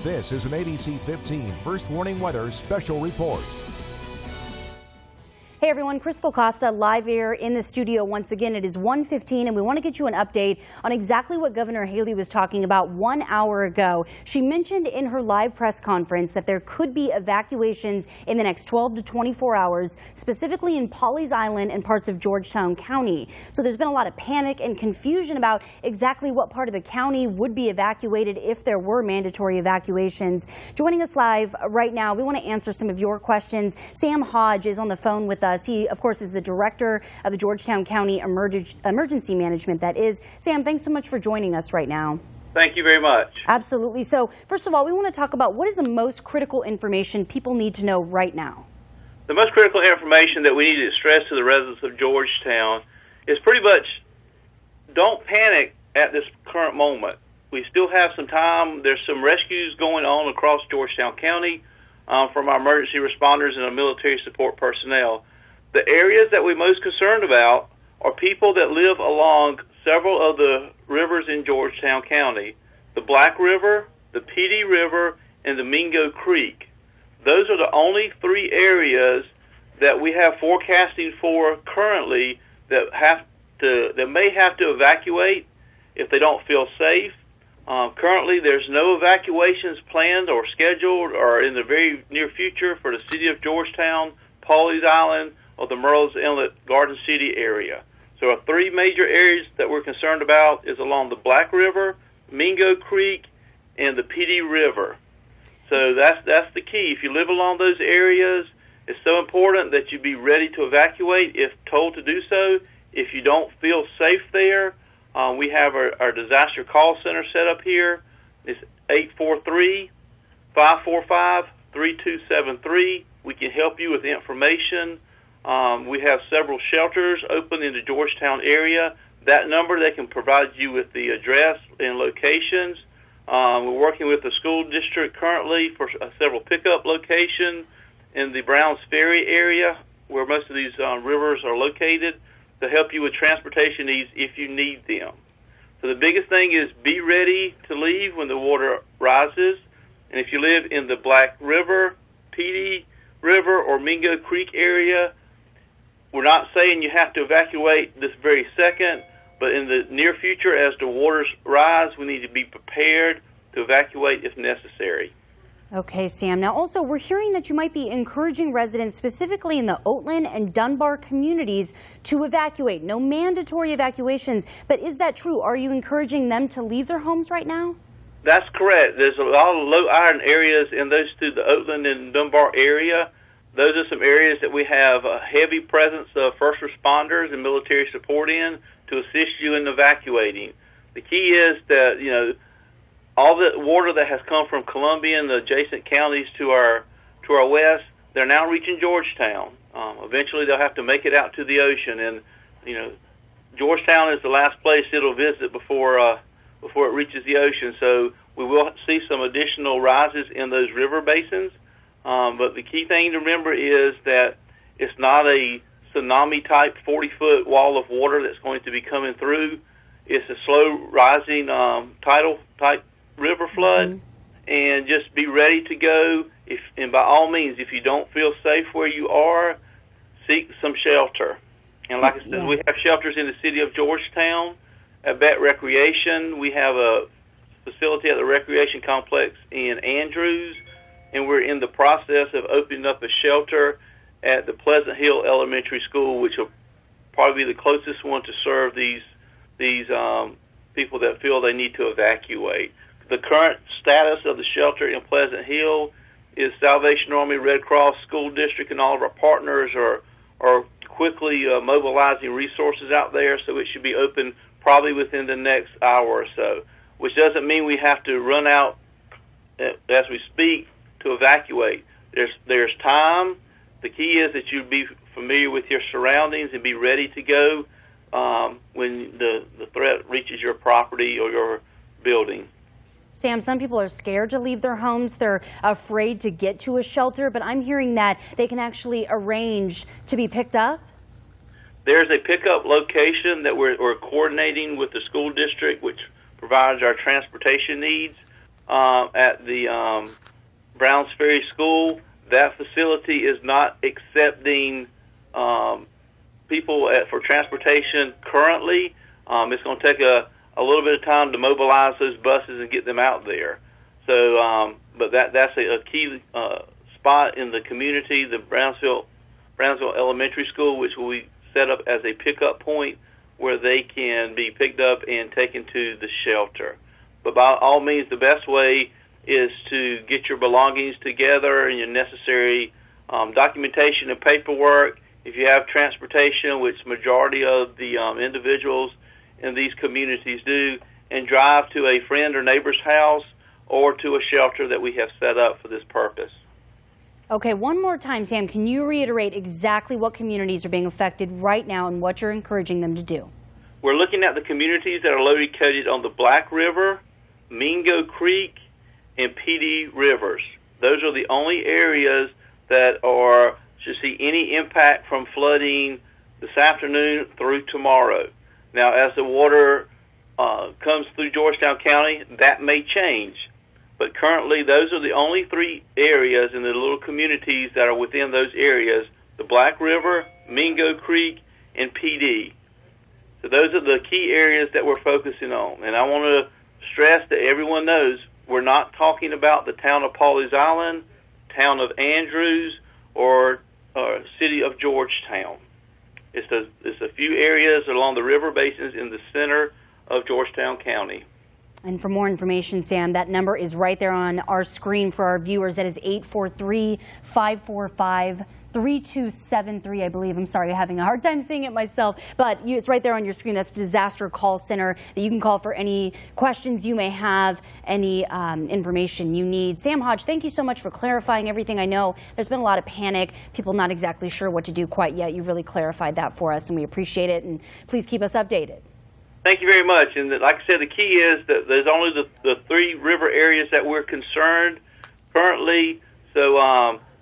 This is an ABC 15 First Warning Weather Special Report. Hey everyone, Crystal Costa live here in the studio once again. It is 1:15 and we want to get you an update on exactly what Governor Haley was talking about 1 hour ago. She mentioned in her live press conference that there could be evacuations in the next 12 to 24 hours, specifically in Pawleys Island and parts of Georgetown County. So there's been a lot of panic and confusion about exactly what part of the county would be evacuated if there were mandatory evacuations. Joining us live right now, we want to answer some of your questions. Sam Hodge is on the phone with us. He, of course, is the director of the Georgetown County Emergency Management. That is. Sam, thanks so much for joining us right now. Thank you very much. Absolutely. So, first of all, we want to talk about what is the most critical information people need to know right now. The most critical information that we need to stress to the residents of Georgetown is pretty much don't panic at this current moment. We still have some time. There's some rescues going on across Georgetown County from our emergency responders and our military support personnel. The areas that we're most concerned about are people that live along several of the rivers in Georgetown County, the Black River, the PD River, and the Mingo Creek. Those are the only three areas that we have forecasting for currently that may have to evacuate if they don't feel safe. Currently, there's no evacuations planned or scheduled or in the very near future for the city of Georgetown, Pawleys Island, or the Merle's Inlet Garden City area. So our three major areas that we're concerned about is along the Black River, Mingo Creek, and the PD River. So that's the key. If you live along those areas, it's so important that you be ready to evacuate if told to do so. If you don't feel safe there, we have our disaster call center set up here. It's 843-545-3273. We can help you with information. We have several shelters open in the Georgetown area. That number, they can provide you with the address and locations. We're working with the school district currently for several pickup locations in the Browns Ferry area where most of these rivers are located to help you with transportation needs if you need them. So the biggest thing is be ready to leave when the water rises. And if you live in the Black River, PD River, or Mingo Creek area, we're not saying you have to evacuate this very second, but in the near future, as the waters rise, we need to be prepared to evacuate if necessary. Okay, Sam. Now, also, we're hearing that you might be encouraging residents, specifically in the Oatland and Dunbar communities, to evacuate. No mandatory evacuations, but is that true? Are you encouraging them to leave their homes right now? That's correct. There's a lot of low iron areas in those two, the Oatland and Dunbar area. Those are some areas that we have a heavy presence of first responders and military support in to assist you in evacuating. The key is that, all the water that has come from Columbia and the adjacent counties to our west, they're now reaching Georgetown. Eventually, they'll have to make it out to the ocean, and Georgetown is the last place it'll visit before it reaches the ocean. So we will see some additional rises in those river basins. But the key thing to remember is that it's not a tsunami-type 40-foot wall of water that's going to be coming through. It's a slow rising tidal-type river flood, and just be ready to go. And by all means, if you don't feel safe where you are, seek some shelter. And like I said, we have shelters in the city of Georgetown. At Bet Recreation, we have a facility at the recreation complex in Andrews, and we're in the process of opening up a shelter at the Pleasant Hill Elementary School, which will probably be the closest one to serve these people that feel they need to evacuate. The current status of the shelter in Pleasant Hill is Salvation Army, Red Cross, School District, and all of our partners are quickly mobilizing resources out there, so it should be open probably within the next hour or so, which doesn't mean we have to run out as we speak to evacuate. There's time. The key is that you be familiar with your surroundings and be ready to go when the threat reaches your property or your building. Sam, some people are scared to leave their homes. They're afraid to get to a shelter, but I'm hearing that they can actually arrange to be picked up. There's a pickup location that we're coordinating with the school district, which provides our transportation needs. at the Browns Ferry School. That facility is not accepting people for transportation currently. It's going to take a little bit of time to mobilize those buses and get them out there. So, but that's a key spot in the community, the Brownsville Elementary School, which will be set up as a pickup point where they can be picked up and taken to the shelter. But by all means, the best way is to get your belongings together and your necessary documentation and paperwork. If you have transportation, which majority of the individuals in these communities do, and drive to a friend or neighbor's house or to a shelter that we have set up for this purpose. Okay, one more time, Sam, can you reiterate exactly what communities are being affected right now and what you're encouraging them to do? We're looking at the communities that are located on the Black River, Mingo Creek, and PD rivers. Those are the only areas that should see any impact from flooding this afternoon through tomorrow. Now, as the water comes through Georgetown County, that may change. But currently, those are the only three areas in the little communities that are within those areas: the Black River, Mingo Creek, and PD. So those are the key areas that we're focusing on. And I want to stress that everyone knows we're not talking about the town of Pawleys Island, town of Andrews, or city of Georgetown. It's a few areas along the river basins in the center of Georgetown County. And for more information, Sam, that number is right there on our screen for our viewers. That is 843-545-3273, I believe. I'm sorry, I'm having a hard time saying it myself, but it's right there on your screen. That's Disaster Call Center that you can call for any questions you may have, any information you need. Sam Hodge, thank you so much for clarifying everything. I know there's been a lot of panic, people not exactly sure what to do quite yet. You really clarified that for us, and we appreciate it. And please keep us updated. Thank you very much. And like I said, the key is that there's only the three river areas that we're concerned currently. So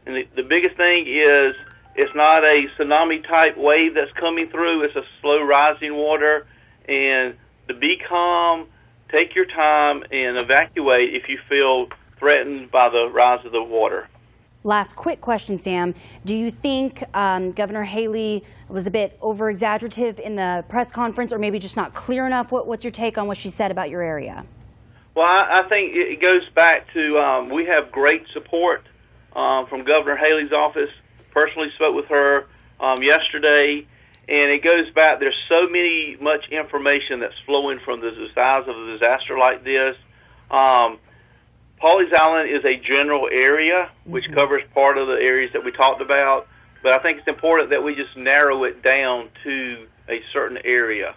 and the biggest thing is it's not a tsunami-type wave that's coming through. It's a slow rising water. And to be calm, take your time, and evacuate if you feel threatened by the rise of the water. Last quick question, Sam. Do you think Governor Haley was a bit over-exaggerative in the press conference, or maybe just not clear enough? What's your take on what she said about your area? Well, I think it goes back to we have great support from Governor Haley's office. Personally spoke with her yesterday, and it goes back. There's so much information that's flowing from the size of a disaster like this. Pawleys Island is a general area which covers part of the areas that we talked about, but I think it's important that we just narrow it down to a certain area.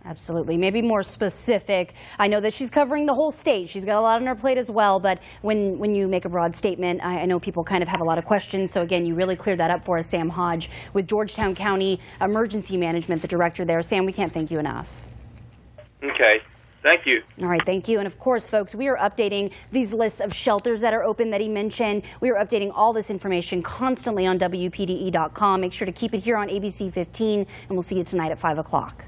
Absolutely. Maybe more specific. I know that she's covering the whole state. She's got a lot on her plate as well, but when you make a broad statement, I know people kind of have a lot of questions. So again, you really cleared that up for us, Sam Hodge, with Georgetown County Emergency Management, the director there. Sam, we can't thank you enough. Okay. Thank you. All right, thank you. And of course, folks, we are updating these lists of shelters that are open that he mentioned. We are updating all this information constantly on WPDE.com. Make sure to keep it here on ABC 15, and we'll see you tonight at 5 o'clock.